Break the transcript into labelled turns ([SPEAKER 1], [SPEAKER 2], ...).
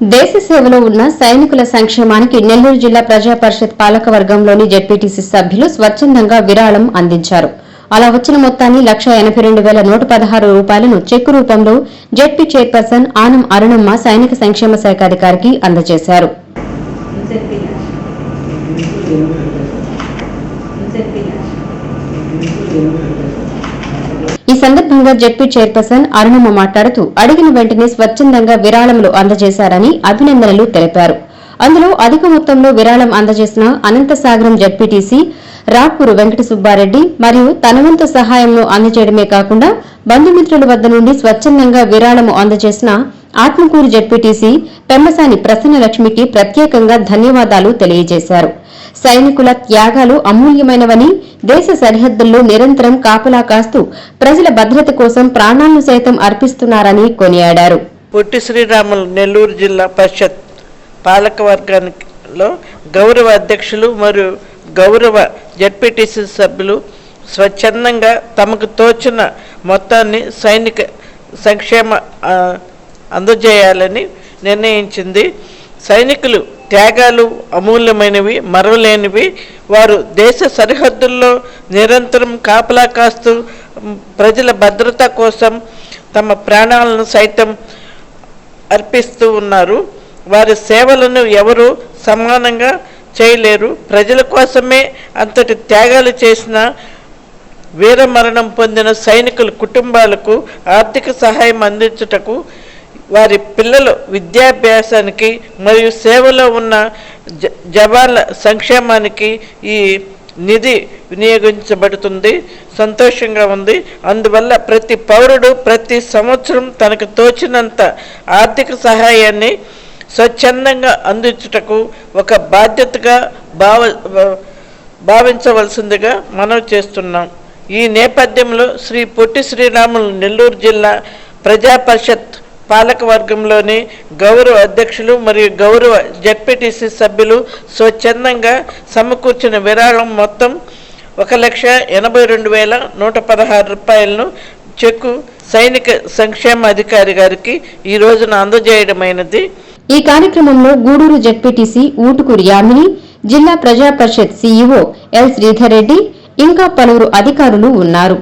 [SPEAKER 1] దేశ సేవలో ఉన్న సైనికుల సంక్షేమానికి నెల్లూరు జిల్లా ప్రజా పరిషత్ పాలకవర్గంలోని జెడ్పీటీసీ సభ్యులు స్వచ్ఛందంగా విరాళం అందించారు. అలా వచ్చిన మొత్తాన్ని 182,116 రూపాయలను చెక్కు రూపంలో జెడ్పీ చైర్పర్సన్ ఆనం అరుణమ్మ సైనిక సంక్షేమ శాఖ అధికారికి అందజేశారు. ఈ సందర్భంగా జెడ్పీ చైర్పర్సన్ అరుణమ్మ మాట్లాడుతూ అడిగిన వెంటనే స్వచ్ఛందంగా విరాళములు అందజేశారని అభినందనలు తెలిపారు. అందులో అధిక మొత్తంలో విరాళం అందజేసిన అనంతసాగరం జెడ్పీటీసీ రాపూరు వెంకట సుబ్బారెడ్డి మరియు తన వంతు సహాయంను అందజేయడమే కాకుండా బంధుమిత్రుల వద్ద నుండి స్వచ్ఛందంగా విరాళము అందజేసిన ఆత్మకూరు జెడ్పీటీసీ పెమ్మసాని ప్రసన్నలక్ష్మికి ప్రత్యేకంగా ధన్యవాదాలు తెలియజేశారు. సైనికుల త్యాగాలు అమూల్యమైనవని, దేశ సరిహద్దుల్లో నిరంతరం కాపలా కాస్తూ ప్రజల భద్రత కోసం ప్రాణాలను సైతం అర్పిస్తున్నారని కొనియాడారు.
[SPEAKER 2] పొట్టి శ్రీరాములు నెల్లూరు జిల్లా పరిషత్ పాలకవర్గంలో గౌరవ అధ్యక్షులు మరియు గౌరవ జెడ్పీటీసీ సభ్యులు స్వచ్ఛందంగా తమకు తోచిన మొత్తాన్ని సైనిక సంక్షేమ అందజేయాలని నిర్ణయించింది. సైనికులు త్యాగాలు అమూల్యమైనవి, మరవలేనివి. వారు దేశ సరిహద్దుల్లో నిరంతరం కాపలా కాస్తూ ప్రజల భద్రత కోసం తమ ప్రాణాలను సైతం అర్పిస్తూ ఉన్నారు. వారి సేవలను ఎవరు సమానంగా చేయలేరు. ప్రజల కోసమే అంతటి త్యాగాలు చేసిన వీరమరణం పొందిన సైనికుల కుటుంబాలకు ఆర్థిక సహాయం అందించుటకు, వారి పిల్లల విద్యాభ్యాసానికి మరియు సేవలో ఉన్న జవాన్ల సంక్షేమానికి ఈ నిధి వినియోగించబడుతుంది. సంతోషంగా ఉంది. అందువల్ల ప్రతి పౌరుడు ప్రతి సంవత్సరం తనకు తోచినంత ఆర్థిక సహాయాన్ని స్వచ్ఛందంగా అందించుటకు ఒక బాధ్యతగా భావించవలసిందిగా మనవి చేస్తున్నాం. ఈ నేపథ్యంలో శ్రీ పొట్టి శ్రీరాములు నెల్లూరు జిల్లా ప్రజా పరిషత్ పాలకవర్గంలోని గౌరవ అధ్యక్షులు మరియు గౌరవ జెడ్పీటీసీ సభ్యులు స్వచ్ఛందంగా సమకూర్చిన విరాళం మొత్తం 1,82,116 రూపాయలను చెక్కు సైనిక సంక్షేమ అధికారి గారికి ఈ రోజున అందజేయడమైనది.
[SPEAKER 1] ఈ కార్యక్రమంలో గూడూరు జెడ్పీటీసీ ఊటుకూరి యామిని, జిల్లా ప్రజా పరిషత్ సీఈఓ ఎల్ శ్రీధర్ రెడ్డి ఇంకా పలువురు అధికారులు ఉన్నారు.